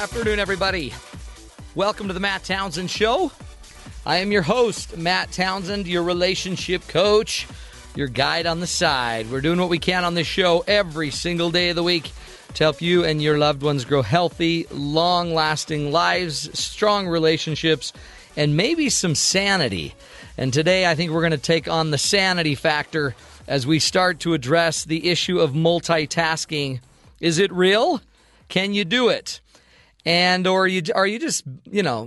afternoon, everybody. Welcome to the Matt Townsend Show. I am your host, Matt Townsend, your relationship coach, your guide on the side. We're doing what we can on this show every single day of the week to help you and your loved ones grow healthy, long-lasting lives, strong relationships, and maybe some sanity. And today, I think we're going to take on the sanity factor as we start to address the issue of multitasking. Is it real? Can you do it? And or are you just,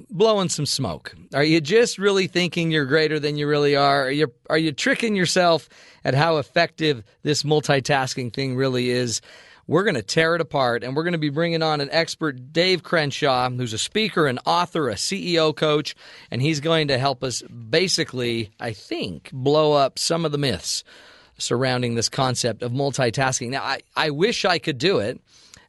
blowing some smoke? Are you just really thinking you're greater than you really are? Are you tricking yourself at how effective this multitasking thing really is? We're going to tear it apart, and we're going to be bringing on an expert, Dave Crenshaw, who's a speaker, an author, a CEO coach, and he's going to help us basically, I think, blow up some of the myths surrounding this concept of multitasking. Now, I wish I could do it.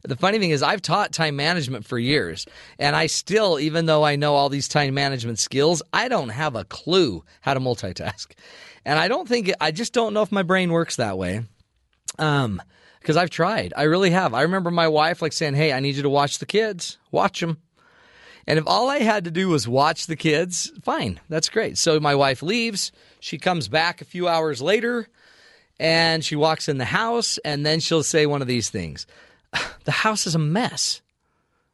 The funny thing is I've taught time management for years, and I still, even though I know all these time management skills, I don't have a clue how to multitask. And I just don't know if my brain works that way. Because I've tried. I really have. I remember my wife saying, hey, I need you to watch the kids. Watch them. And if all I had to do was watch the kids, fine. That's great. So my wife leaves. She comes back a few hours later, and she walks in the house, and then she'll say one of these things. The house is a mess.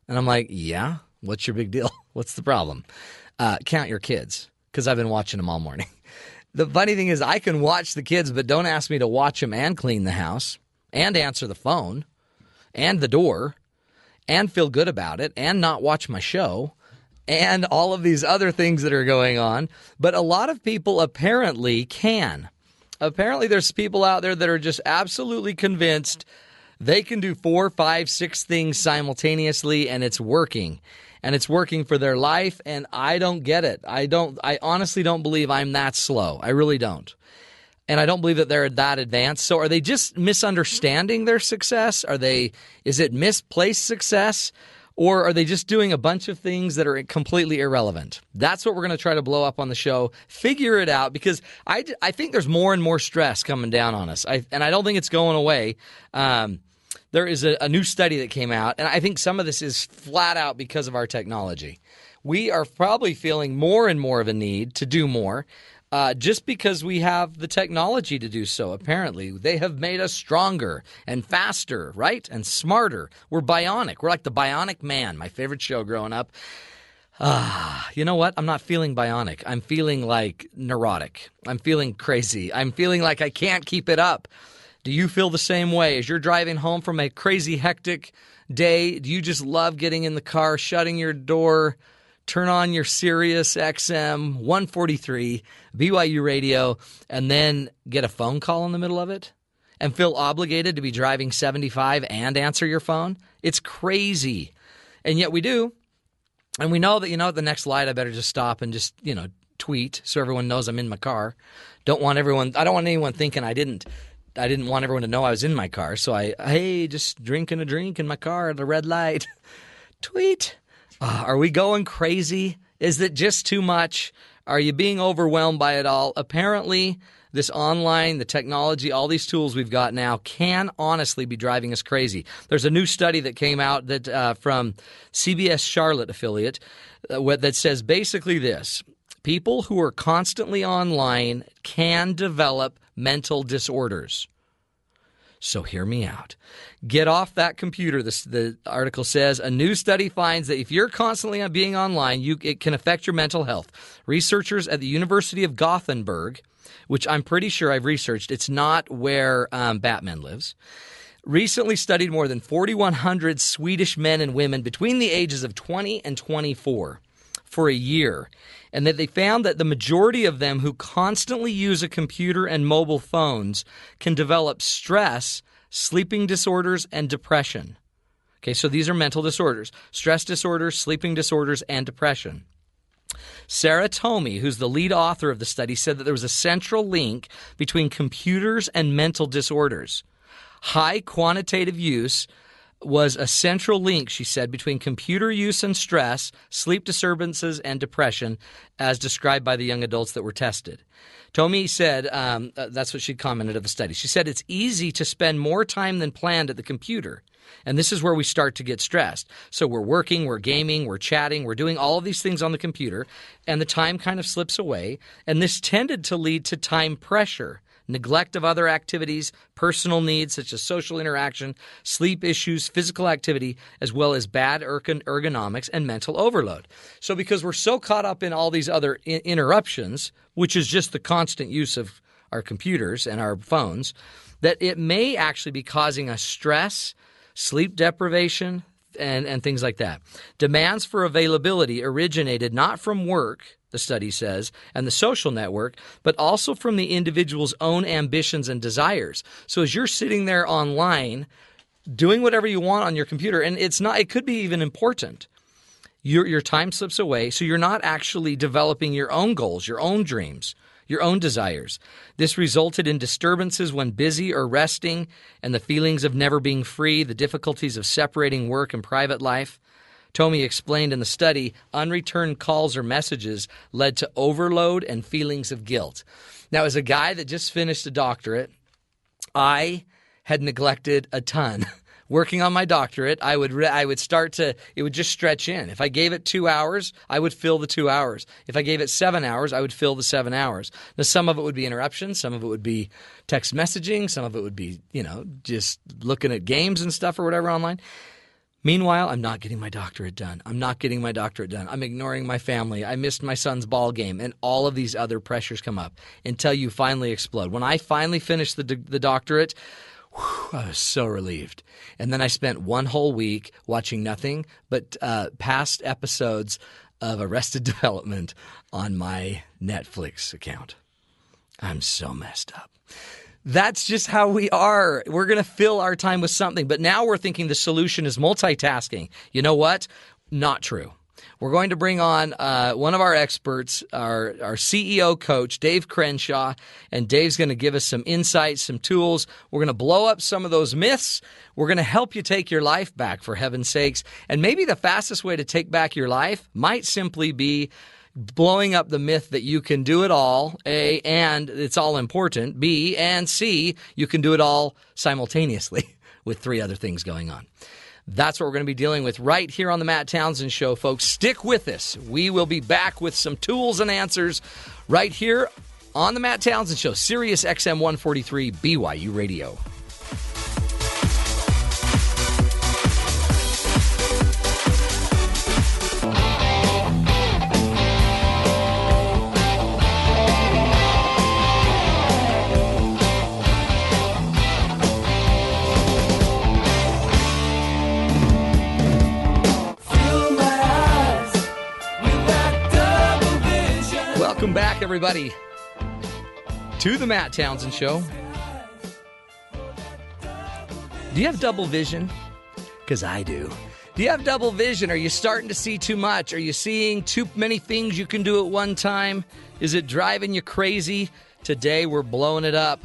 And I'm like, yeah, what's your big deal? What's the problem? Count your kids, because I've been watching them all morning. The funny thing is I can watch the kids, but don't ask me to watch them and clean the house and answer the phone and the door and feel good about it and not watch my show and all of these other things that are going on. But a lot of people apparently can. Apparently there's people out there that are just absolutely convinced they can do 4, 5, 6 things simultaneously, and it's working. And it's working for their life, and I don't get it. I honestly don't believe I'm that slow. I really don't. And I don't believe that they're that advanced. So are they just misunderstanding their success? Is it misplaced success? Or are they just doing a bunch of things that are completely irrelevant? That's what we're going to try to blow up on the show. Figure it out, because I think there's more and more stress coming down on us. And I don't think it's going away. There is a new study that came out, and I think some of this is flat out because of our technology. We are probably feeling more and more of a need to do more just because we have the technology to do so, apparently. They have made us stronger and faster, right? And smarter. We're bionic. We're like the Bionic Man, my favorite show growing up. You know what? I'm not feeling bionic. I'm feeling like neurotic. I'm feeling crazy. I'm feeling like I can't keep it up. Do you feel the same way? As you're driving home from a crazy, hectic day, do you just love getting in the car, shutting your door, turn on your Sirius XM 143 BYU radio, and then get a phone call in the middle of it and feel obligated to be driving 75 and answer your phone? It's crazy. And yet we do. And we know that, at the next light, I better just stop and just, tweet so everyone knows I'm in my car. I don't want anyone thinking I didn't want everyone to know I was in my car. So just drinking a drink in my car at a red light. Tweet. Are we going crazy? Is it just too much? Are you being overwhelmed by it all? Apparently, this online, the technology, all these tools we've got now can honestly be driving us crazy. There's a new study that came out that from CBS Charlotte affiliate that says basically this. People who are constantly online can develop mental disorders. So hear me out. Get off that computer. The article says, a new study finds that if you're constantly being online, it can affect your mental health. Researchers at the University of Gothenburg, which I'm pretty sure I've researched, it's not where Batman lives, recently studied more than 4,100 Swedish men and women between the ages of 20 and 24 for a year, and that they found that the majority of them who constantly use a computer and mobile phones can develop stress, sleeping disorders, and depression. Okay, so these are mental disorders: stress disorders, sleeping disorders, and depression. Sarah Tomey, who's the lead author of the study, said that there was a central link between computers and mental disorders. High quantitative use was a central link, she said, between computer use and stress, sleep disturbances, and depression, as described by the young adults that were tested. Tomey said, that's what she commented of the study. She said, it's easy to spend more time than planned at the computer. And this is where we start to get stressed. So we're working, we're gaming, we're chatting, we're doing all of these things on the computer, and the time kind of slips away. And this tended to lead to time pressure, neglect of other activities, personal needs such as social interaction, sleep issues, physical activity, as well as bad ergonomics and mental overload. So because we're so caught up in all these other interruptions, which is just the constant use of our computers and our phones, that it may actually be causing us stress, sleep deprivation, and things like that. Demands for availability originated not from work, the study says, and the social network, but also from the individual's own ambitions and desires. So as you're sitting there online, doing whatever you want on your computer, and it could be even important, your time slips away, so you're not actually developing your own goals, your own dreams, your own desires. This resulted in disturbances when busy or resting, and the feelings of never being free, the difficulties of separating work and private life. Tommy explained in the study, unreturned calls or messages led to overload and feelings of guilt. Now, as a guy that just finished a doctorate, I had neglected a ton. Working on my doctorate, it would just stretch in. If I gave it 2 hours, I would fill the 2 hours. If I gave it 7 hours, I would fill the 7 hours. Now, some of it would be interruptions. Some of it would be text messaging. Some of it would be, just looking at games and stuff or whatever online. Meanwhile, I'm not getting my doctorate done. I'm ignoring my family. I missed my son's ball game, and all of these other pressures come up until you finally explode. When I finally finished the doctorate, I was so relieved. And then I spent one whole week watching nothing but past episodes of Arrested Development on my Netflix account. I'm so messed up. That's just how we are. We're going to fill our time with something. But now we're thinking the solution is multitasking. You know what? Not true. We're going to bring on one of our experts, our CEO coach, Dave Crenshaw, and Dave's going to give us some insights, some tools. We're going to blow up some of those myths. We're going to help you take your life back, for heaven's sakes. And maybe the fastest way to take back your life might simply be blowing up the myth that you can do it all, A, and it's all important, B, and C, you can do it all simultaneously with 3 other things going on. That's what we're going to be dealing with right here on the Matt Townsend Show, folks. Stick with us. We will be back with some tools and answers right here on the Matt Townsend Show, Sirius XM 143 BYU Radio. Welcome back, everybody, to the Matt Townsend Show. Do you have double vision? Because I do. Do you have double vision? Are you starting to see too much? Are you seeing too many things you can do at one time? Is it driving you crazy? Today, we're blowing up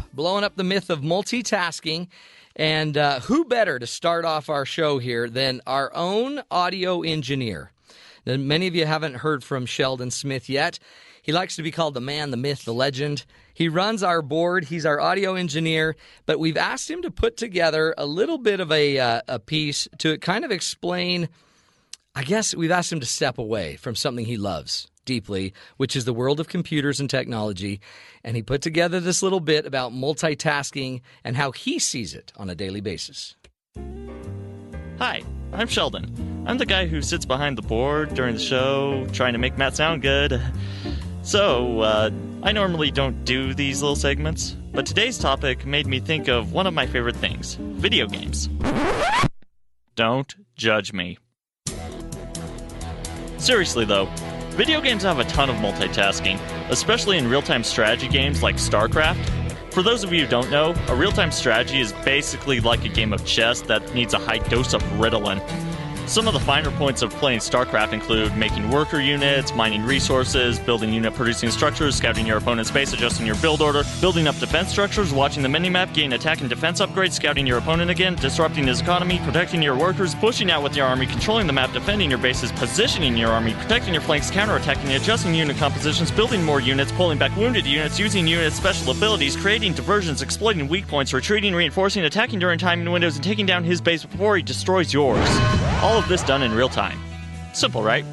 the myth of multitasking. And who better to start off our show here than our own audio engineer? Now, many of you haven't heard from Sheldon Smith yet. He likes to be called the man, the myth, the legend. He runs our board. He's our audio engineer, but we've asked him to put together a little bit of a piece to kind of explain, I guess we've asked him to step away from something he loves deeply, which is the world of computers and technology, and he put together this little bit about multitasking and how he sees it on a daily basis. Hi, I'm Sheldon. I'm the guy who sits behind the board during the show, trying to make Matt sound good. So, I normally don't do these little segments, but today's topic made me think of one of my favorite things, video games. Don't judge me. Seriously though, video games have a ton of multitasking, especially in real-time strategy games like StarCraft. For those of you who don't know, a real-time strategy is basically like a game of chess that needs a high dose of Ritalin. Some of the finer points of playing StarCraft include making worker units, mining resources, building unit-producing structures, scouting your opponent's base, adjusting your build order, building up defense structures, watching the minimap, getting attack and defense upgrades, scouting your opponent again, disrupting his economy, protecting your workers, pushing out with your army, controlling the map, defending your bases, positioning your army, protecting your flanks, counterattacking, adjusting unit compositions, building more units, pulling back wounded units, using units' special abilities, creating diversions, exploiting weak points, retreating, reinforcing, attacking during timing windows, and taking down his base before he destroys yours. All of this done in real time. Simple, right?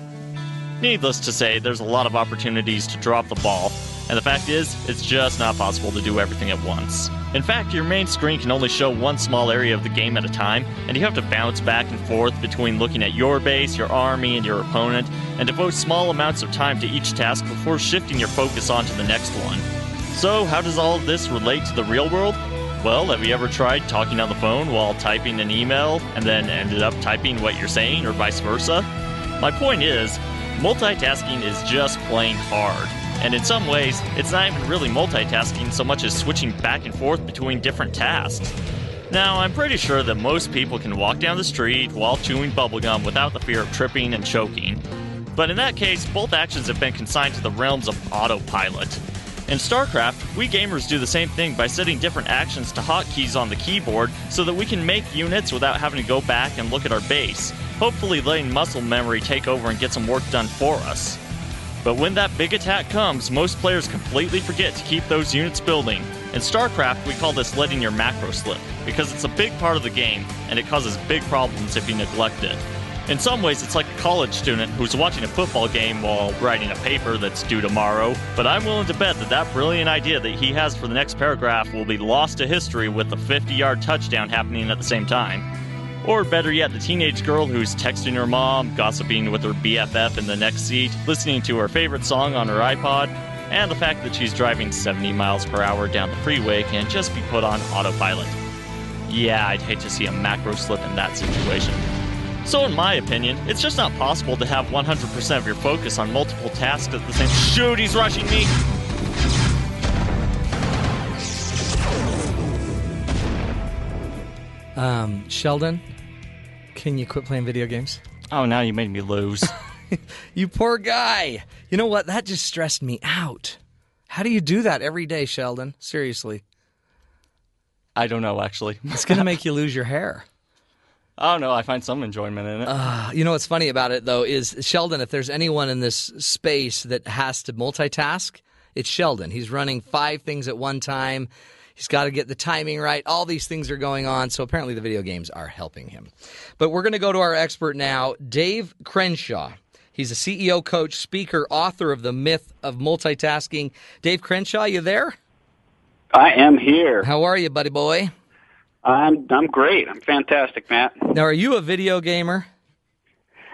Needless to say, there's a lot of opportunities to drop the ball, and the fact is, it's just not possible to do everything at once. In fact, your main screen can only show one small area of the game at a time, and you have to bounce back and forth between looking at your base, your army, and your opponent, and devote small amounts of time to each task before shifting your focus onto the next one. So, how does all of this relate to the real world? Well, have you ever tried talking on the phone while typing an email and then ended up typing what you're saying, or vice versa? My point is, multitasking is just plain hard. And in some ways, it's not even really multitasking so much as switching back and forth between different tasks. Now, I'm pretty sure that most people can walk down the street while chewing bubblegum without the fear of tripping and choking. But in that case, both actions have been consigned to the realms of autopilot. In StarCraft, we gamers do the same thing by setting different actions to hotkeys on the keyboard so that we can make units without having to go back and look at our base, hopefully letting muscle memory take over and get some work done for us. But when that big attack comes, most players completely forget to keep those units building. In StarCraft, we call this letting your macro slip, because it's a big part of the game, and it causes big problems if you neglect it. In some ways, it's like a college student who's watching a football game while writing a paper that's due tomorrow, but I'm willing to bet that that brilliant idea that he has for the next paragraph will be lost to history with the 50-yard touchdown happening at the same time. Or better yet, the teenage girl who's texting her mom, gossiping with her BFF in the next seat, listening to her favorite song on her iPod, and the fact that she's driving 70 miles per hour down the freeway can just be put on autopilot. Yeah, I'd hate to see a macro slip in that situation. So in my opinion, it's just not possible to have 100% of your focus on multiple tasks at the same... Shoot, he's rushing me! Sheldon, can you quit playing video games? Oh, now you made me lose. You poor guy. You know what? That just stressed me out. How do you do that every day, Sheldon? Seriously. I don't know, actually. It's going to make you lose your hair. Oh, no, I find some enjoyment in it. You know what's funny about it, though, is Sheldon, if there's anyone in this space that has to multitask, it's Sheldon. He's running 5 things at one time. He's got to get the timing right. All these things are going on, so apparently the video games are helping him. But we're going to go to our expert now, Dave Crenshaw. He's a CEO, coach, speaker, author of The Myth of Multitasking. Dave Crenshaw, you there? I am here. How are you, buddy boy? I'm great. I'm fantastic, Matt. Now, are you a video gamer?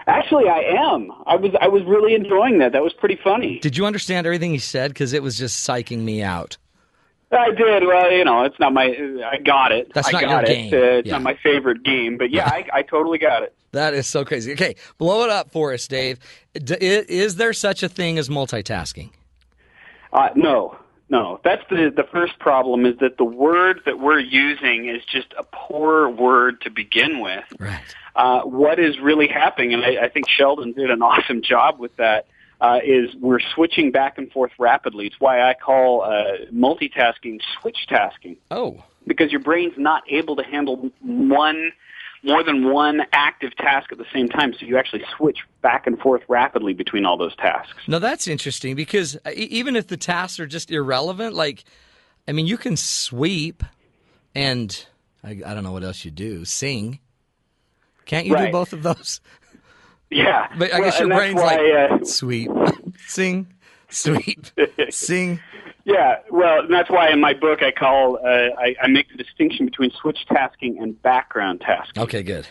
Actually, I am. I was really enjoying that. That was pretty funny. Did you understand everything he said? Because it was just psyching me out. I did. Well, you know, it's not my... I got it. That's not your game. It's not my favorite game, but yeah, I totally got it. That is so crazy. Okay, blow it up for us, Dave. Is there such a thing as multitasking? No. That's the first problem, is that the word that we're using is just a poor word to begin with. Right. What is really happening, and I think Sheldon did an awesome job with that, is we're switching back and forth rapidly. It's why I call multitasking switch tasking. Oh. Because your brain's not able to handle more than one active task at the same time, so you actually switch back and forth rapidly between all those tasks. Now, that's interesting, because even if the tasks are just irrelevant, you can sweep and, I don't know what else you do, sing. Can't you do both of those? Yeah. But I guess your brain's sweep, sing, sweep, sing. Yeah, well, and that's why in my book I make the distinction between switch tasking and background tasking. Okay, good.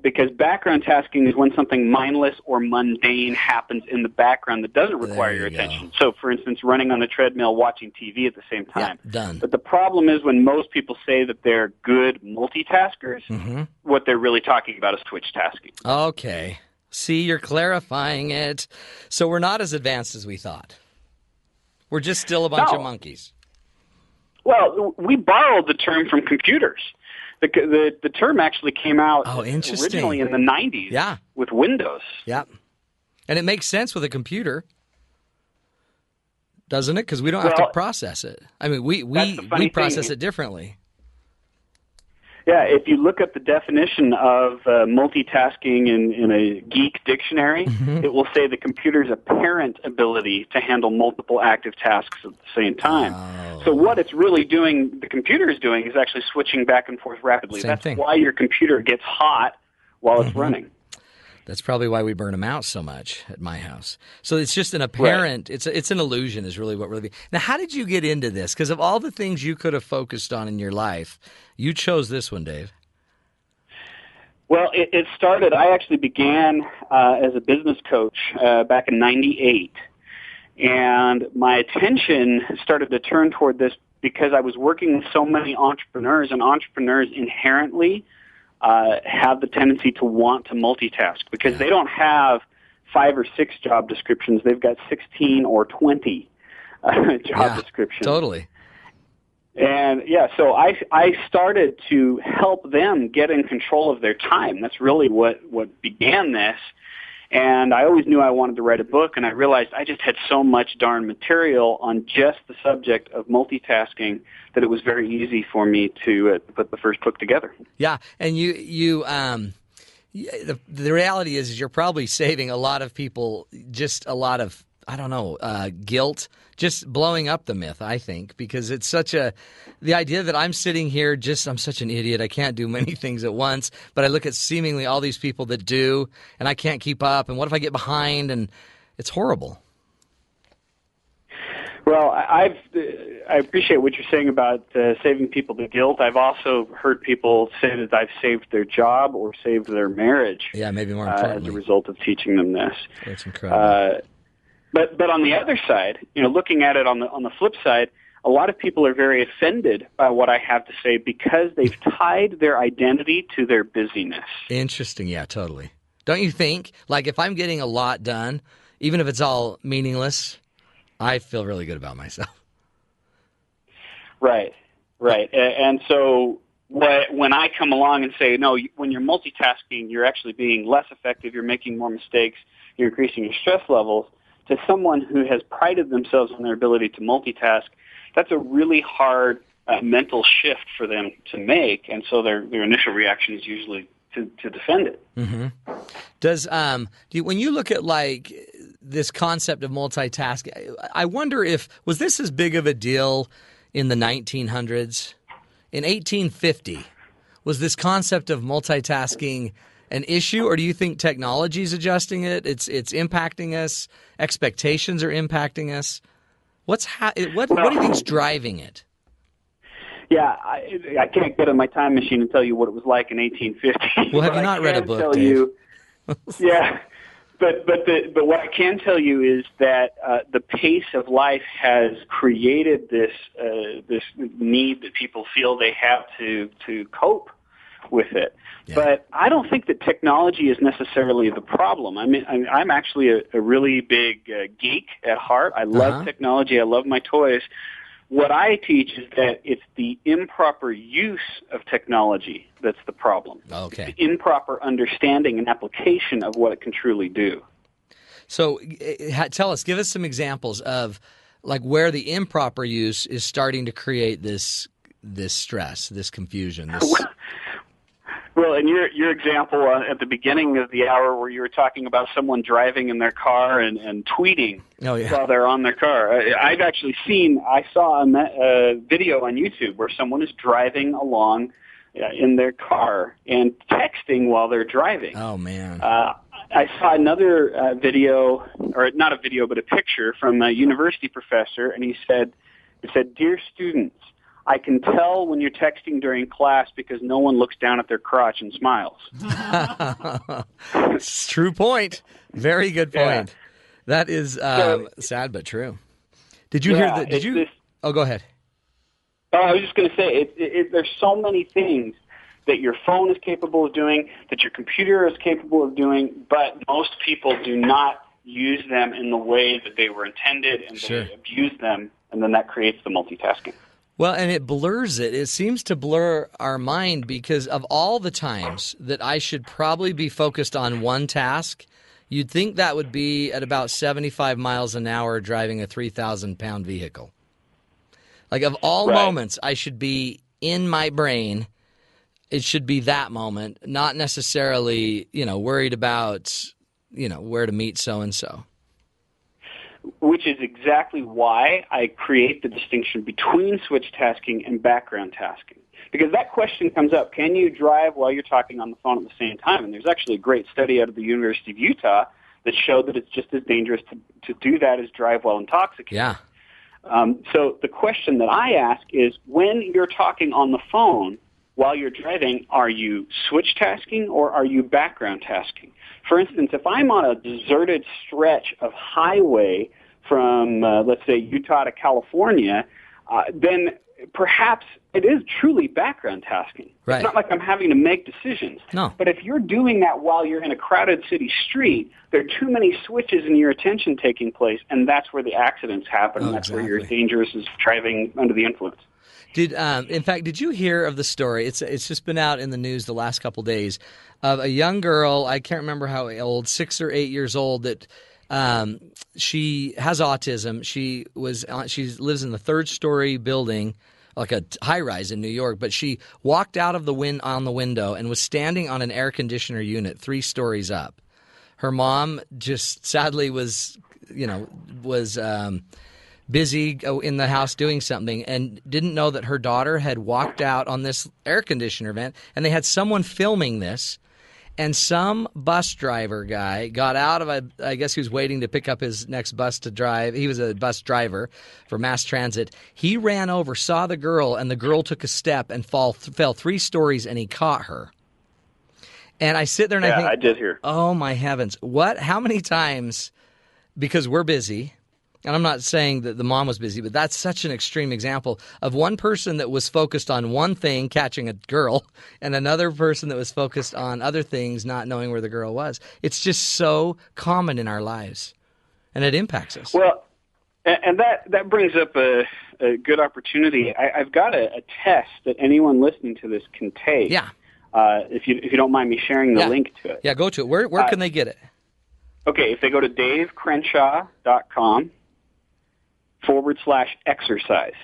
Because background tasking is when something mindless or mundane happens in the background that doesn't require your attention. So, for instance, running on the treadmill, watching TV at the same time. Yeah, done. But the problem is when most people say that they're good multitaskers, what they're really talking about is switch tasking. Okay. See, you're clarifying it. So we're not as advanced as we thought. We're just still a bunch of monkeys. Well, we borrowed the term from computers. The term actually came out interesting. originally in the 90s with Windows. Yeah. And it makes sense with a computer, doesn't it? Because we don't have to process it. I mean, we process it differently. Yeah, if you look at the definition of multitasking in a geek dictionary, it will say the computer's apparent ability to handle multiple active tasks at the same time. Oh. So what it's really doing, the computer is doing, is actually switching back and forth rapidly. That's why your computer gets hot while it's running. That's probably why we burn them out so much at my house. So it's just an apparent, it's an illusion is really what really. Now, how did you get into this? Because of all the things you could have focused on in your life, you chose this one, Dave. Well, it started, I actually began as a business coach back in 98. And my attention started to turn toward this because I was working with so many entrepreneurs, and entrepreneurs inherently have the tendency to want to multitask because they don't have 5 or 6 job descriptions. They've got 16 or 20 job descriptions. Totally. And so I started to help them get in control of their time. That's really what began this. And I always knew I wanted to write a book, and I realized I just had so much darn material on just the subject of multitasking that it was very easy for me to put the first book together. Yeah, and the reality is you're probably saving a lot of people just a lot of, guilt, just blowing up the myth, I think, because it's the idea that I'm sitting here I'm such an idiot, I can't do many things at once, but I look at seemingly all these people that do, and I can't keep up, and what if I get behind, and it's horrible. Well, I appreciate what you're saying about saving people the guilt. I've also heard people say that I've saved their job or saved their marriage. Yeah, maybe more importantly. As a result of teaching them this. That's incredible. But on the other side, looking at it on the flip side, a lot of people are very offended by what I have to say because they've tied their identity to their busyness. Interesting. Yeah, totally. Don't you think? Like if I'm getting a lot done, even if it's all meaningless, I feel really good about myself. Right. And so when I come along and say, no, when you're multitasking, you're actually being less effective, you're making more mistakes, you're increasing your stress levels, to someone who has prided themselves on their ability to multitask, that's a really hard mental shift for them to make, and so their initial reaction is usually to defend it. Mm-hmm. Does when you look at like this concept of multitasking, I wonder was this as big of a deal in the 1900s? In 1850, was this concept of multitasking an issue, or do you think technology is adjusting it? It's impacting us. Expectations are impacting us. What do you think is driving it? Yeah, I can't get in my time machine and tell you what it was like in 1850. Well, have you not read a book, Dave? Yeah, but what I can tell you is that the pace of life has created this need that people feel they have to cope with it. Yeah. But I don't think that technology is necessarily the problem. I mean, I'm actually a really big geek at heart. I love technology. I love my toys. What I teach is that it's the improper use of technology that's the problem. Okay. It's the improper understanding and application of what it can truly do. So give us some examples of like where the improper use is starting to create this stress, this confusion, Well, and your example at the beginning of the hour where you were talking about someone driving in their car and tweeting while they're on their car. I saw a video on YouTube where someone is driving along in their car and texting while they're driving. Oh, man. I saw another video, or not a video, but a picture from a university professor, and he said, "Dear students, I can tell when you're texting during class because no one looks down at their crotch and smiles." It's a true point. Very good point. Yeah. That is sad but true. Did you hear that? Oh, go ahead. I was just going to say, there's so many things that your phone is capable of doing, that your computer is capable of doing, but most people do not use them in the way that they were intended, and they abuse them, and then that creates the multitasking. Well, and it blurs it. It seems to blur our mind because of all the times that I should probably be focused on one task, you'd think that would be at about 75 miles an hour driving a 3,000-pound vehicle. Like, of all moments, I should be in my brain, it should be that moment, not necessarily, worried about, where to meet so-and-so. Which is exactly why I create the distinction between switch tasking and background tasking. Because that question comes up, can you drive while you're talking on the phone at the same time? And there's actually a great study out of the University of Utah that showed that it's just as dangerous to do that as drive while intoxicated. Yeah. So the question that I ask is, when you're talking on the phone while you're driving, are you switch tasking or are you background tasking? For instance, if I'm on a deserted stretch of highway from, let's say, Utah to California, then perhaps it is truly background tasking. Right. It's not like I'm having to make decisions. No. But if you're doing that while you're in a crowded city street, there are too many switches in your attention taking place, and that's where the accidents happen, and that's where you're as dangerous as driving under the influence. In fact, did you hear of the story? It's just been out in the news the last couple days of a young girl. I can't remember how old, 6 or 8 years old. That she has autism. She lives in the third-story building, like a high-rise in New York. But she walked out of the window and was standing on an air conditioner unit 3 stories up. Her mom just sadly was busy in the house doing something and didn't know that her daughter had walked out on this air conditioner vent, and they had someone filming this, and some bus driver guy got out of I guess he was waiting to pick up his next bus to drive. He was a bus driver for mass transit. He ran over, saw the girl, and the girl took a step and fell 3 stories, and he caught her. And I sit there and I think, I did hear. Oh my heavens. How many times, because we're busy, and I'm not saying that the mom was busy, but that's such an extreme example of one person that was focused on one thing, catching a girl, and another person that was focused on other things, not knowing where the girl was. It's just so common in our lives, and it impacts us. Well, and that brings up a good opportunity. I've got a test that anyone listening to this can take. Yeah. If you don't mind me sharing the link to it. Yeah, go to it. Where can they get it? Okay, if they go to davecrenshaw.com/exercise.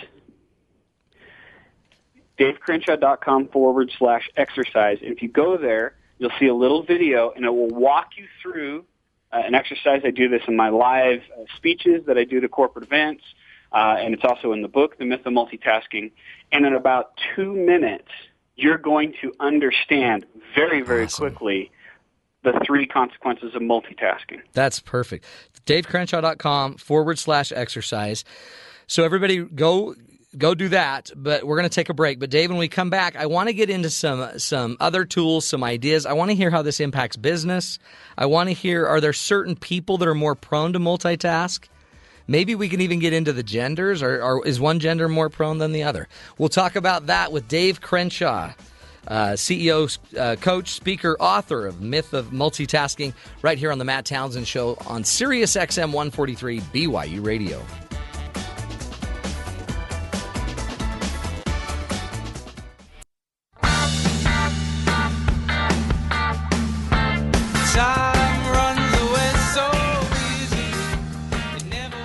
davecrenshaw.com/exercise. And if you go there, you'll see a little video, and it will walk you through an exercise. I do this in my live speeches that I do to corporate events, and it's also in the book, The Myth of Multitasking. And in about 2 minutes, you're going to understand very, very quickly the 3 consequences of multitasking. That's perfect. davecrenshaw.com/exercise. So everybody go do that, but we're going to take a break. But Dave, when we come back, I want to get into some other tools, some ideas. I want to hear how this impacts business. I want to hear, are there certain people that are more prone to multitask? Maybe we can even get into the genders, or is one gender more prone than the other? We'll talk about that with Dave Crenshaw, CEO, coach, speaker, author of Myth of Multitasking, right here on the Matt Townsend Show on Sirius XM 143 BYU Radio.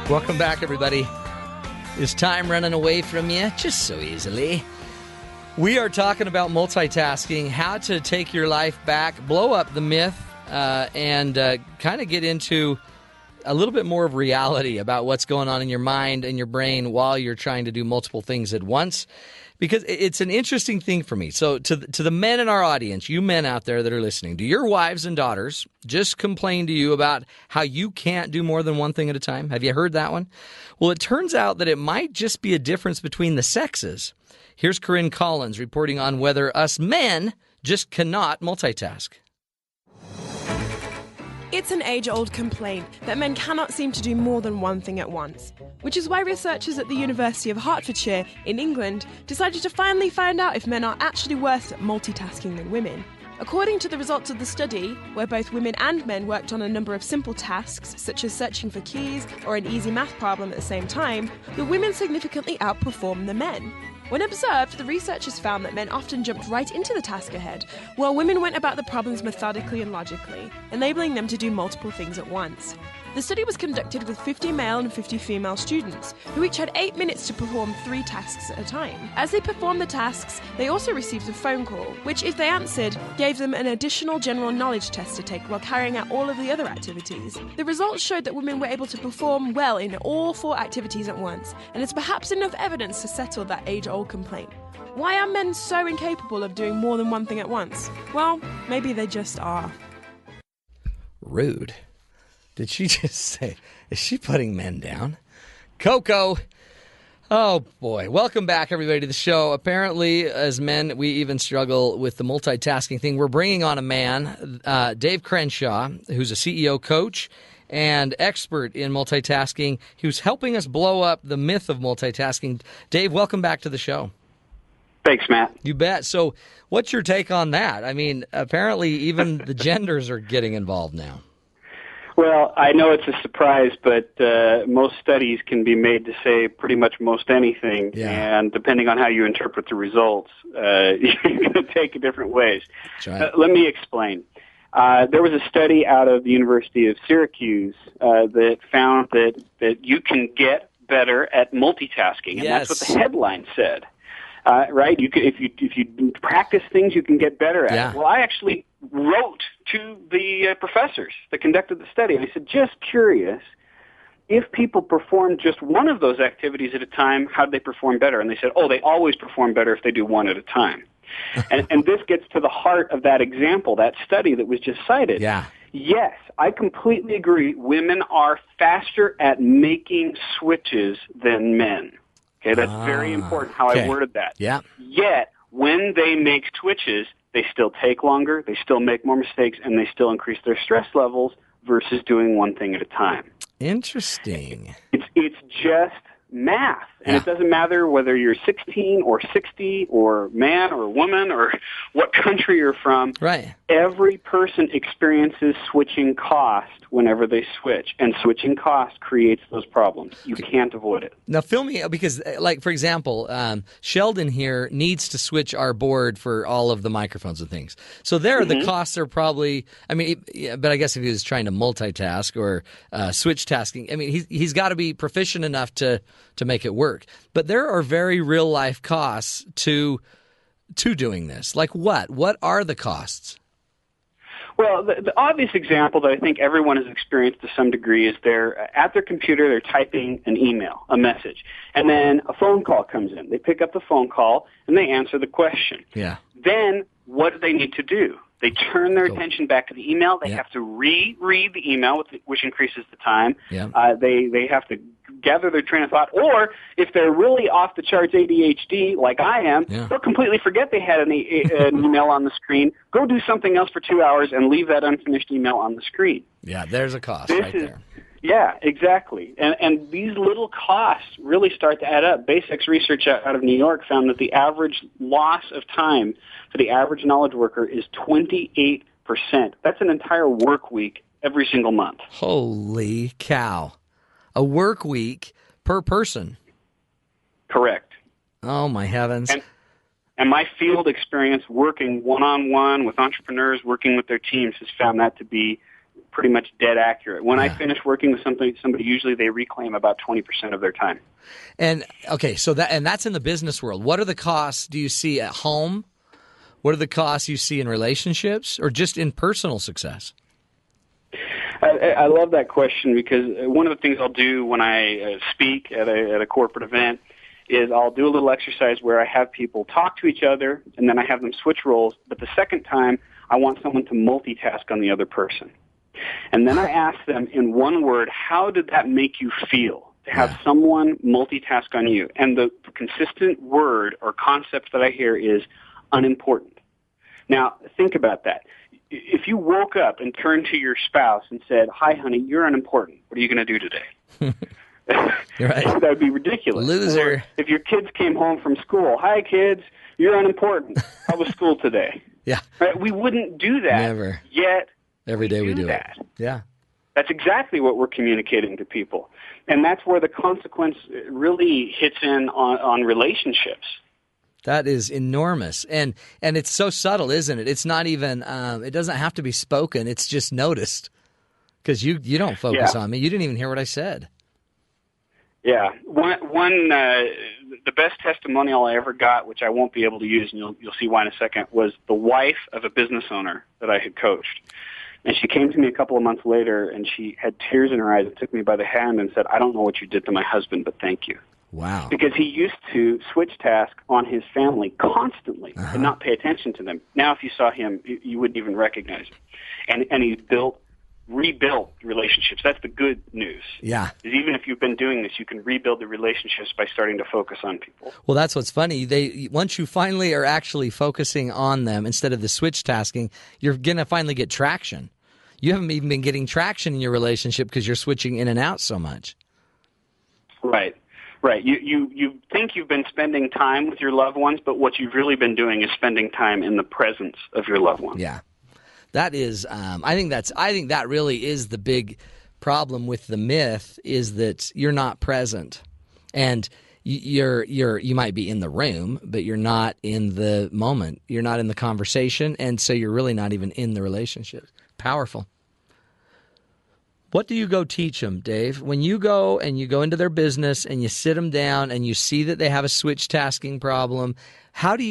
Welcome back, everybody. Is time running away from you just so easily? We are talking about multitasking, how to take your life back, blow up the myth, and kind of get into a little bit more of reality about what's going on in your mind and your brain while you're trying to do multiple things at once. Because it's an interesting thing for me. So to the men in our audience, you men out there that are listening, do your wives and daughters just complain to you about how you can't do more than one thing at a time? Have you heard that one? Well, it turns out that it might just be a difference between the sexes. Here's Corinne Collins reporting on whether us men just cannot multitask. It's an age-old complaint that men cannot seem to do more than one thing at once, which is why researchers at the University of Hertfordshire in England decided to finally find out if men are actually worse at multitasking than women. According to the results of the study, where both women and men worked on a number of simple tasks, such as searching for keys or an easy math problem at the same time, the women significantly outperformed the men. When observed, the researchers found that men often jumped right into the task ahead, while women went about the problems methodically and logically, enabling them to do multiple things at once. The study was conducted with 50 male and 50 female students, who each had 8 minutes to perform 3 tasks at a time. As they performed the tasks, they also received a phone call, which, if they answered, gave them an additional general knowledge test to take while carrying out all of the other activities. The results showed that women were able to perform well in all 4 activities at once, and it's perhaps enough evidence to settle that age-old complaint. Why are men so incapable of doing more than one thing at once? Well, maybe they just are. Rude. Did she just say, is she putting men down? Coco. Oh, boy. Welcome back, everybody, to the show. Apparently, as men, we even struggle with the multitasking thing. We're bringing on a man, Dave Crenshaw, who's a CEO coach and expert in multitasking. He was helping us blow up the myth of multitasking. Dave, welcome back to the show. Thanks, Matt. You bet. So what's your take on that? I mean, apparently even the genders are getting involved now. Well, I know it's a surprise, but most studies can be made to say pretty much most anything, and depending on how you interpret the results, you're going to take it different ways. Right. Let me explain. There was a study out of the University of Syracuse that found that you can get better at multitasking, and that's what the headline said. Right? You can, if you practice things, you can get better at it. Well, I actually wrote to the professors that conducted the study, and I said, just curious, if people perform just one of those activities at a time, how do they perform better? And they said, they always perform better if they do one at a time. and this gets to the heart of that example, that study that was just cited. Yeah. Yes, I completely agree. Women are faster at making switches than men. Okay, that's very important how I worded that. Yeah. Yet, when they make switches, they still take longer, they still make more mistakes, and they still increase their stress levels versus doing one thing at a time. Interesting. It's just math. And it doesn't matter whether you're 16 or 60 or man or woman or what country you're from. Right. Every person experiences switching cost whenever they switch. And switching cost creates those problems. You can't avoid it. Now, fill me out because, like, for example, Sheldon here needs to switch our board for all of the microphones and things. So the costs are probably, I mean, but I guess if he was trying to multitask or switch tasking, I mean, he's got to be proficient enough to make it work. But there are very real life costs to doing this. Like what? What are the costs? Well, the obvious example that I think everyone has experienced to some degree is they're at their computer, they're typing an email, a message, and then a phone call comes in. They pick up the phone call and they answer the question. Yeah. Then what do they need to do? They turn their attention back to the email. They have to reread the email, which increases the time. Yeah. They have to gather their train of thought. Or if they're really off the charts ADHD, like I am, they'll completely forget they had an email on the screen, go do something else for 2 hours, and leave that unfinished email on the screen. Yeah, there's a cost there. Yeah, exactly. And these little costs really start to add up. BaseX research out of New York found that the average loss of time for the average knowledge worker is 28%. That's an entire work week every single month. Holy cow. A work week per person. Correct. Oh, my heavens. And my field experience working one-on-one with entrepreneurs, working with their teams, has found that to be pretty much dead accurate. When I finish working with somebody, usually they reclaim about 20% of their time. And okay, so that's in the business world. What are the costs do you see at home? What are the costs you see in relationships or just in personal success? I love that question because one of the things I'll do when I speak at a corporate event is I'll do a little exercise where I have people talk to each other and then I have them switch roles. But the second time, I want someone to multitask on the other person. And then I ask them in one word, how did that make you feel to have someone multitask on you? And the consistent word or concept that I hear is unimportant. Now, think about that. If you woke up and turned to your spouse and said, hi, honey, you're unimportant. What are you going to do today? You're right. That would be ridiculous. Loser. Or if your kids came home from school, hi, kids, you're unimportant. How was school today? Yeah. Right? We wouldn't do that. Never. Yet, every day we do that. It. Yeah. That's exactly what we're communicating to people. And that's where the consequence really hits in on relationships. That is enormous. And it's so subtle, isn't it? It's not even, it doesn't have to be spoken. It's just noticed. Because you don't focus on me. You didn't even hear what I said. Yeah. The best testimonial I ever got, which I won't be able to use, and you'll see why in a second, was the wife of a business owner that I had coached. And she came to me a couple of months later, and she had tears in her eyes and took me by the hand and said, "I don't know what you did to my husband, but thank you." Wow. Because he used to switch task on his family constantly and not pay attention to them. Now if you saw him, you wouldn't even recognize him. And he rebuilt relationships. That's the good news. Yeah. Is even if you've been doing this, you can rebuild the relationships by starting to focus on people. Well, that's what's funny. Once you finally are actually focusing on them instead of the switch tasking, you're going to finally get traction. You haven't even been getting traction in your relationship because you're switching in and out so much. Right. Right. You think you've been spending time with your loved ones, but what you've really been doing is spending time in the presence of your loved ones. Yeah. That is, I think that really is the big problem with the myth, is that you're not present, and you might be in the room, but you're not in the moment. You're not in the conversation, and so you're really not even in the relationship. Powerful. What do you go teach them, Dave? When you go into their business and you sit them down and you see that they have a switch tasking problem, what do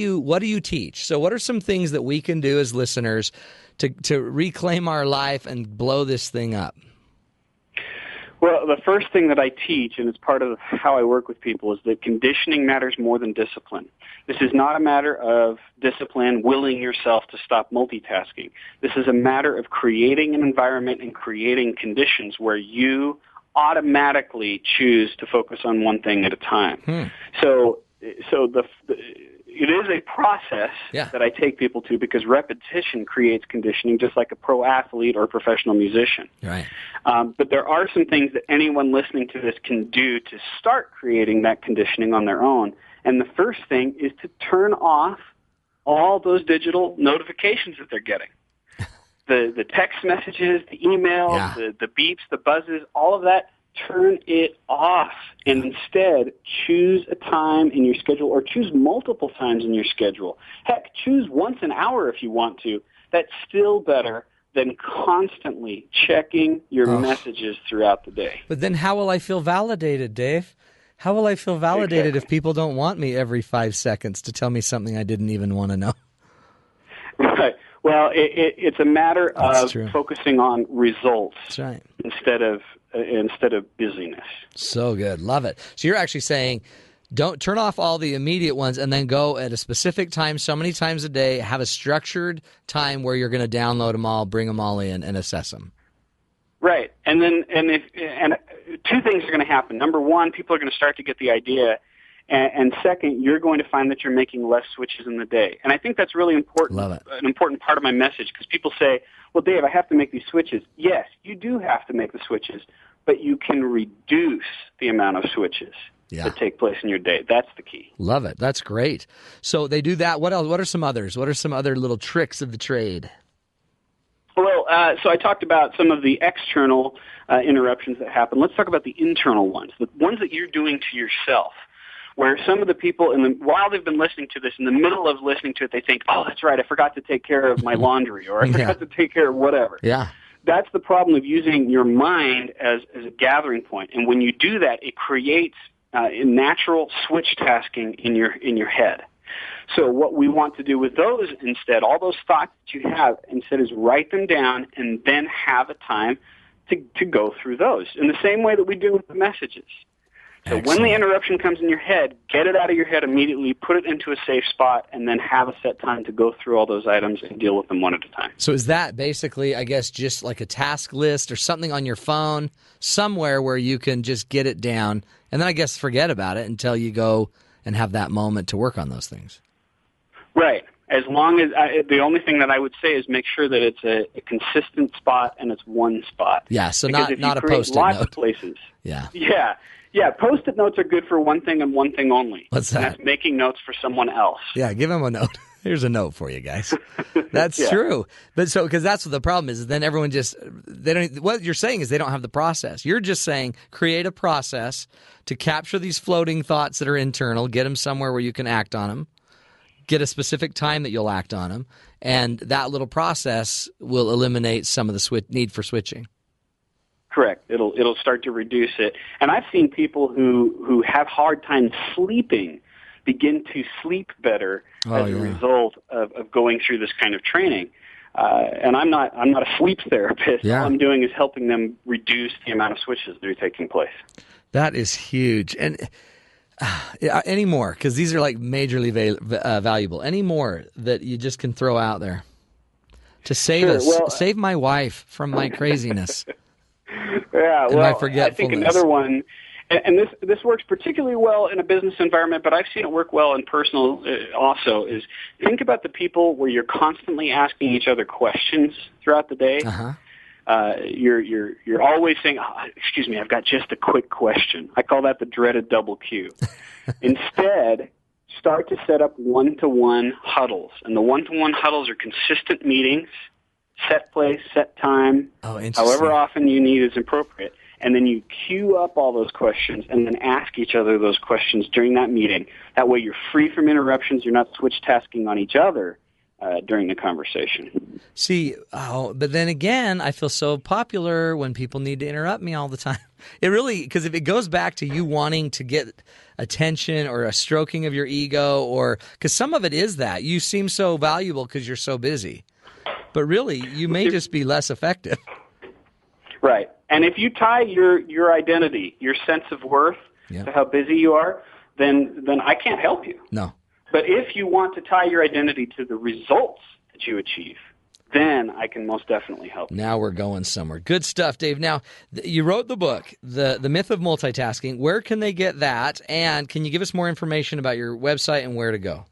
you teach? So what are some things that we can do as listeners to reclaim our life and blow this thing up? Well, the first thing that I teach, and it's part of how I work with people, is that conditioning matters more than discipline. This is not a matter of discipline, willing yourself to stop multitasking. This is a matter of creating an environment and creating conditions where you automatically choose to focus on one thing at a time. So it is a process that I take people to, because repetition creates conditioning, just like a pro athlete or a professional musician. Right. But there are some things that anyone listening to this can do to start creating that conditioning on their own. And the first thing is to turn off all those digital notifications that they're getting. The text messages, the emails, the beeps, the buzzes, all of that. Turn it off, and instead choose a time in your schedule, or choose multiple times in your schedule. Heck, choose once an hour if you want to. That's still better than constantly checking your messages throughout the day. But then how will I feel validated, Dave? How will I feel validated if people don't want me every 5 seconds to tell me something I didn't even want to know? Right. Well, it's a matter of focusing on results. That's right. instead of busyness. So good. Love it. So you're actually saying, don't turn off all the immediate ones, and then go at a specific time, so many times a day, have a structured time where you're going to download them all, bring them all in, and assess them. Right. And two things are going to happen. Number one, people are going to start to get the idea. And second, you're going to find that you're making less switches in the day. And I think that's really important. Love it. An important part of my message, because people say, well, Dave, I have to make these switches. Yes, you do have to make the switches, but you can reduce the amount of switches that take place in your day. That's the key. Love it. That's great. So they do that. What else? What are some others? What are some other little tricks of the trade? Well, so I talked about some of the external interruptions that happen. Let's talk about the internal ones, the ones that you're doing to yourself, where some of the people, while they've been listening to this, in the middle of listening to it, they think, oh, that's right, I forgot to take care of my laundry, or I forgot to take care of whatever. Yeah. That's the problem of using your mind as a gathering point. And when you do that, it creates natural switch tasking in your head. So what we want to do with those instead, all those thoughts that you have, instead is write them down and then have a time to go through those in the same way that we do with the messages. So when the interruption comes in your head, get it out of your head immediately, put it into a safe spot, and then have a set time to go through all those items and deal with them one at a time. So is that basically, I guess, just like a task list or something on your phone, somewhere where you can just get it down, and then I guess forget about it until you go and have that moment to work on those things? Right. As long as the only thing that I would say is make sure that it's a consistent spot and it's one spot. Yeah, so because not a Post-it note. Of places. Yeah. Yeah, Post-it notes are good for one thing and one thing only. What's that? And that's making notes for someone else. Yeah, give them a note. Here's a note for you guys. That's true. But because that's what the problem is. Then everyone what you're saying is they don't have the process. You're just saying create a process to capture these floating thoughts that are internal, get them somewhere where you can act on them. get a specific time that you'll act on them, and that little process will eliminate some of the need for switching. Correct. It'll start to reduce it. And I've seen people who have hard time sleeping begin to sleep better as a result of going through this kind of training. And I'm not a sleep therapist. Yeah. All I'm doing is helping them reduce the amount of switches that are taking place. That is huge. And any more, because these are like majorly valuable. Any more that you just can throw out there to save us, save my wife from my craziness. Yeah, and my forgetfulness. I think another one, and this works particularly well in a business environment, but I've seen it work well in personal also, is think about the people where you're constantly asking each other questions throughout the day. Uh-huh. You're always saying, excuse me, I've got just a quick question. I call that the dreaded double Q. Instead, start to set up one-to-one huddles. And the one-to-one huddles are consistent meetings, set place, set time, however often you need is appropriate. And then you queue up all those questions and then ask each other those questions during that meeting. That way you're free from interruptions. You're not switch tasking on each other during the conversation. See, but then again, I feel so popular when people need to interrupt me all the time. It really, because if it goes back to you wanting to get attention or a stroking of your ego, or because some of it is that you seem so valuable because you're so busy, but really you may just be less effective. Right. And if you tie your identity, your sense of worth to how busy you are, then I can't help you. No. But if you want to tie your identity to the results that you achieve, then I can most definitely help you. Now we're going somewhere. Good stuff, Dave. Now, you wrote the book, The Myth of Multitasking. Where can they get that? And can you give us more information about your website and where to go?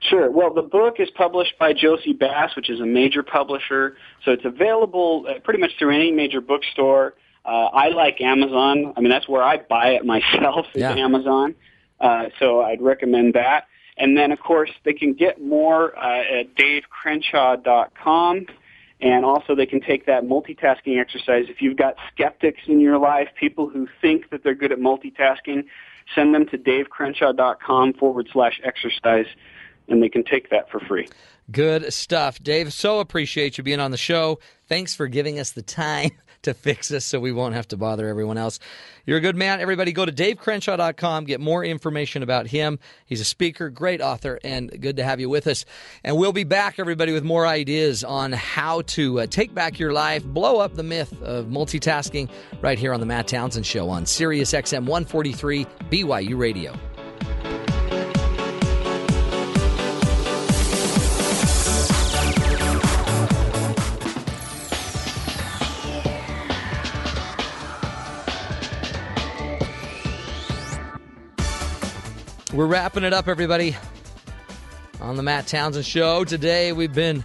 Sure. Well, the book is published by Josie Bass, which is a major publisher, so it's available pretty much through any major bookstore. I like Amazon. I mean, that's where I buy it myself, is Amazon. So I'd recommend that. And then, of course, they can get more at davecrenshaw.com, and also they can take that multitasking exercise. If you've got skeptics in your life, people who think that they're good at multitasking, send them to davecrenshaw.com/exercise. And they can take that for free. Good stuff. Dave, so appreciate you being on the show. Thanks for giving us the time to fix us so we won't have to bother everyone else. You're a good man. Everybody go to davecrenshaw.com. Get more information about him. He's a speaker, great author, and good to have you with us. And we'll be back, everybody, with more ideas on how to take back your life, blow up the myth of multitasking right here on the Matt Townsend Show on Sirius XM 143 BYU Radio. We're wrapping it up, everybody, on the Matt Townsend Show. Today we've been,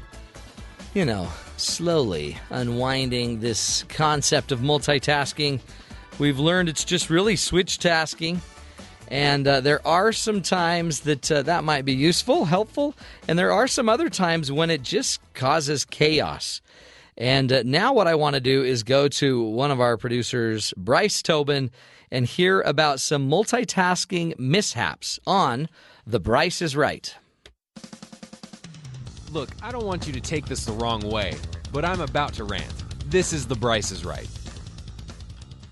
slowly unwinding this concept of multitasking. We've learned it's just really switch tasking. And there are some times that that might be useful, helpful, and there are some other times when it just causes chaos. And now what I want to do is go to one of our producers, Bryce Tobin, and hear about some multitasking mishaps on The Bryce is Right. Look, I don't want you to take this the wrong way, but I'm about to rant. This is The Bryce is Right.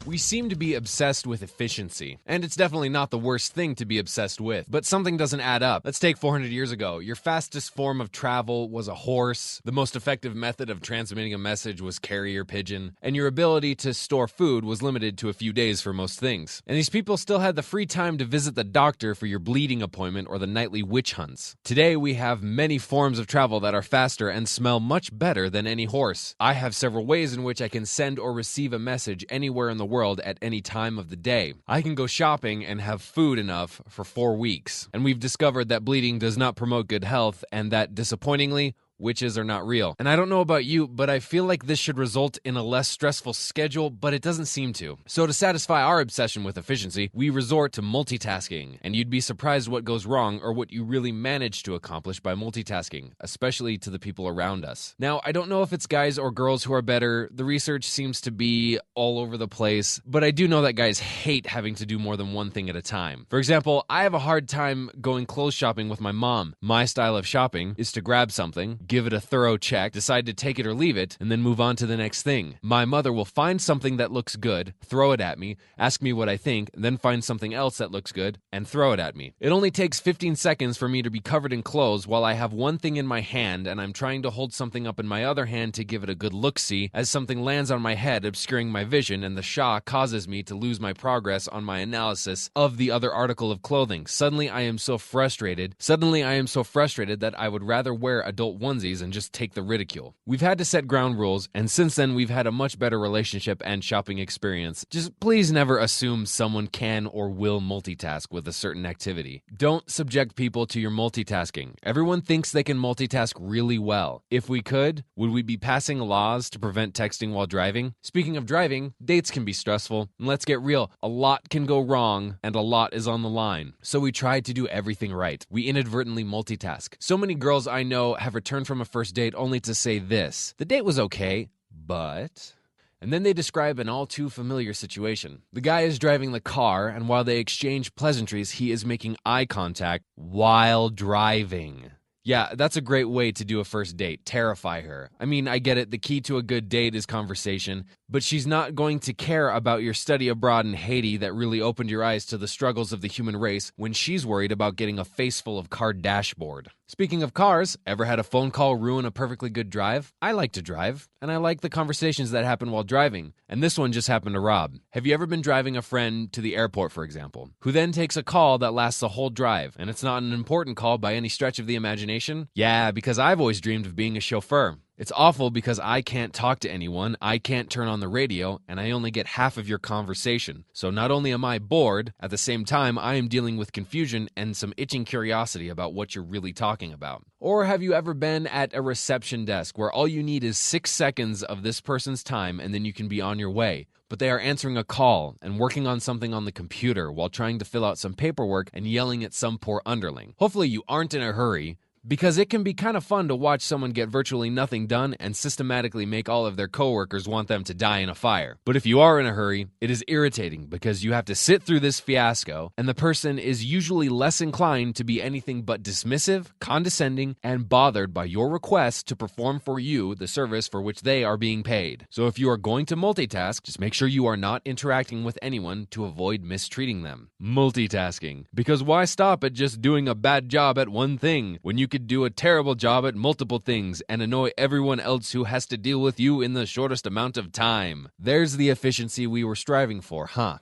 We seem to be obsessed with efficiency, and it's definitely not the worst thing to be obsessed with, but something doesn't add up. Let's take 400 years ago. Your fastest form of travel was a horse, the most effective method of transmitting a message was carrier pigeon, and your ability to store food was limited to a few days for most things. And these people still had the free time to visit the doctor for your bleeding appointment or the nightly witch hunts. Today, we have many forms of travel that are faster and smell much better than any horse. I have several ways in which I can send or receive a message anywhere in the world at any time of the day. I can go shopping and have food enough for 4 weeks. And we've discovered that bleeding does not promote good health and that, disappointingly, witches are not real. And I don't know about you, but I feel like this should result in a less stressful schedule, but it doesn't seem to. So to satisfy our obsession with efficiency, we resort to multitasking. And you'd be surprised what goes wrong or what you really manage to accomplish by multitasking, especially to the people around us. Now, I don't know if it's guys or girls who are better. The research seems to be all over the place, but I do know that guys hate having to do more than one thing at a time. For example, I have a hard time going clothes shopping with my mom. My style of shopping is to grab something, give it a thorough check, decide to take it or leave it, and then move on to the next thing. My mother will find something that looks good, throw it at me, ask me what I think, then find something else that looks good, and throw it at me. It only takes 15 seconds for me to be covered in clothes while I have one thing in my hand and I'm trying to hold something up in my other hand to give it a good look-see as something lands on my head, obscuring my vision, and the shock causes me to lose my progress on my analysis of the other article of clothing. Suddenly I am so frustrated that I would rather wear adult onesies and just take the ridicule. We've had to set ground rules, and since then we've had a much better relationship and shopping experience. Just please never assume someone can or will multitask with a certain activity. Don't subject people to your multitasking. Everyone thinks they can multitask really well. If we could, would we be passing laws to prevent texting while driving? Speaking of driving, dates can be stressful, and let's get real, a lot can go wrong, and a lot is on the line. So we try to do everything right. We inadvertently multitask. So many girls I know have returned from a first date only to say this: the date was okay, but... And then they describe an all too familiar situation. The guy is driving the car, and while they exchange pleasantries, he is making eye contact while driving. Yeah, that's a great way to do a first date. Terrify her. I mean, I get it. The key to a good date is conversation, but she's not going to care about your study abroad in Haiti that really opened your eyes to the struggles of the human race when she's worried about getting a face full of car dashboard. Speaking of cars, ever had a phone call ruin a perfectly good drive? I like to drive, and I like the conversations that happen while driving, and this one just happened to Rob. Have you ever been driving a friend to the airport, for example, who then takes a call that lasts the whole drive, and it's not an important call by any stretch of the imagination? Yeah, because I've always dreamed of being a chauffeur. It's awful because I can't talk to anyone, I can't turn on the radio, and I only get half of your conversation. So not only am I bored, at the same time I am dealing with confusion and some itching curiosity about what you're really talking about. Or have you ever been at a reception desk where all you need is 6 seconds of this person's time and then you can be on your way? But they are answering a call and working on something on the computer while trying to fill out some paperwork and yelling at some poor underling. Hopefully you aren't in a hurry, because it can be kind of fun to watch someone get virtually nothing done and systematically make all of their coworkers want them to die in a fire. But if you are in a hurry, it is irritating because you have to sit through this fiasco, and the person is usually less inclined to be anything but dismissive, condescending, and bothered by your request to perform for you the service for which they are being paid. So if you are going to multitask, just make sure you are not interacting with anyone to avoid mistreating them. Multitasking. Because why stop at just doing a bad job at one thing when you could do a terrible job at multiple things and annoy everyone else who has to deal with you in the shortest amount of time? There's the efficiency we were striving for, huh?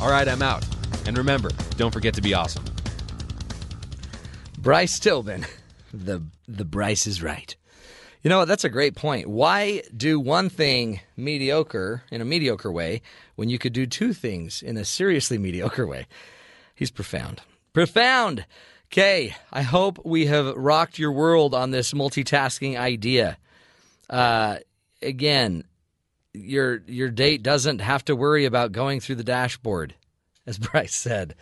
All right, I'm out. And remember, don't forget to be awesome. Bryce Tobin, the Bryce is right. You know what? That's a great point. Why do one thing mediocre in a mediocre way when you could do two things in a seriously mediocre way? He's profound. Profound! Okay, I hope we have rocked your world on this multitasking idea. Again, your date doesn't have to worry about going through the dashboard, as Bryce said.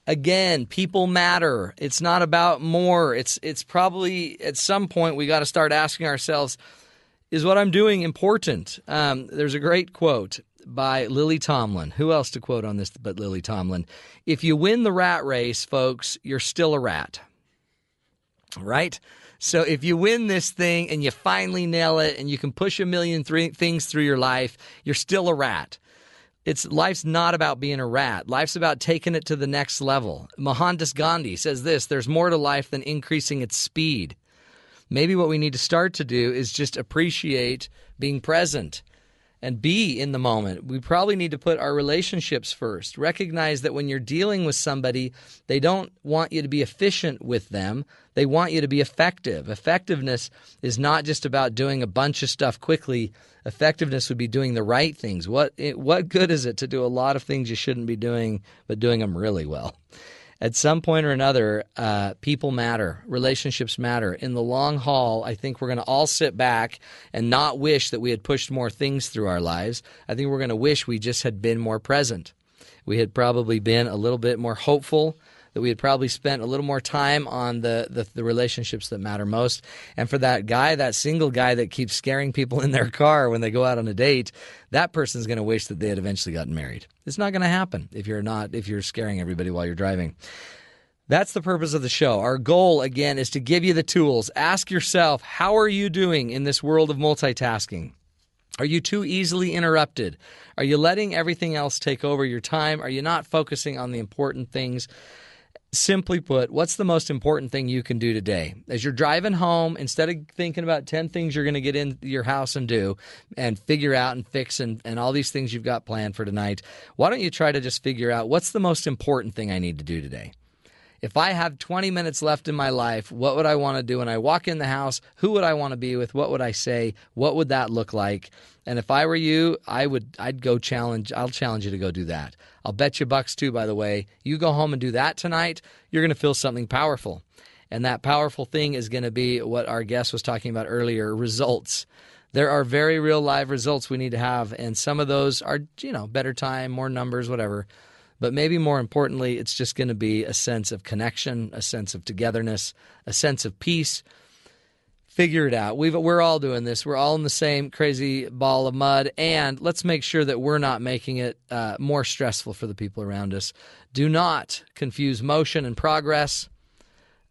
Again, people matter. It's not about more. It's probably at some point we got to start asking ourselves, is what I'm doing important? There's a great quote by Lily Tomlin. Who else to quote on this but Lily Tomlin? If you win the rat race, folks, you're still a rat. Right? So if you win this thing and you finally nail it and you can push a million things through your life, you're still a rat. Life's not about being a rat. Life's about taking it to the next level. Mohandas Gandhi says this: there's more to life than increasing its speed. Maybe what we need to start to do is just appreciate being present and be in the moment. We probably need to put our relationships first. Recognize that when you're dealing with somebody, they don't want you to be efficient with them. They want you to be effective. Effectiveness is not just about doing a bunch of stuff quickly. Effectiveness would be doing the right things. What good is it to do a lot of things you shouldn't be doing, but doing them really well? At some point or another, people matter. Relationships matter. In the long haul, I think we're going to all sit back and not wish that we had pushed more things through our lives. I think we're going to wish we just had been more present. We had probably been a little bit more hopeful, that we had probably spent a little more time on the relationships that matter most. And for that guy, that single guy that keeps scaring people in their car when they go out on a date, that person's going to wish that they had eventually gotten married. It's not going to happen if you're scaring everybody while you're driving. That's the purpose of the show. Our goal, again, is to give you the tools. Ask yourself, how are you doing in this world of multitasking? Are you too easily interrupted? Are you letting everything else take over your time? Are you not focusing on the important things? Simply put, what's the most important thing you can do today? As you're driving home, instead of thinking about 10 things you're going to get in your house and do and figure out and fix and all these things you've got planned for tonight, why don't you try to just figure out what's the most important thing I need to do today? If I have 20 minutes left in my life, what would I want to do when I walk in the house? Who would I want to be with? What would I say? What would that look like? And if I were you, I'd go challenge. I'll challenge you to go do that. I'll bet you bucks too, by the way. You go home and do that tonight, you're going to feel something powerful. And that powerful thing is going to be what our guest was talking about earlier, results. There are very real live results we need to have. And some of those are, better time, more numbers, whatever. But maybe more importantly, it's just going to be a sense of connection, a sense of togetherness, a sense of peace. Figure it out. We're all doing this. We're all in the same crazy ball of mud. And let's make sure that we're not making it more stressful for the people around us. Do not confuse motion and progress.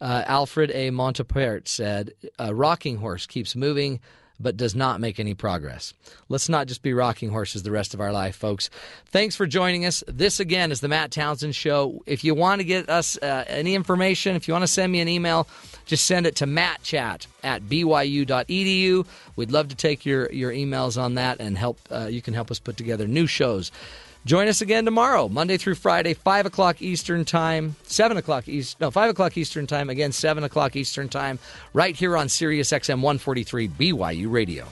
Alfred A. Montepert said, a rocking horse keeps moving but does not make any progress. Let's not just be rocking horses the rest of our life, folks. Thanks for joining us. This, again, is the Matt Townsend Show. If you want to get us any information, if you want to send me an email, just send it to mattchat@byu.edu. We'd love to take your emails on that and you can help us put together new shows. Join us again tomorrow, Monday through Friday, 5 o'clock Eastern Time, 5 o'clock Eastern Time, again, 7 o'clock Eastern Time, right here on Sirius XM 143 BYU Radio.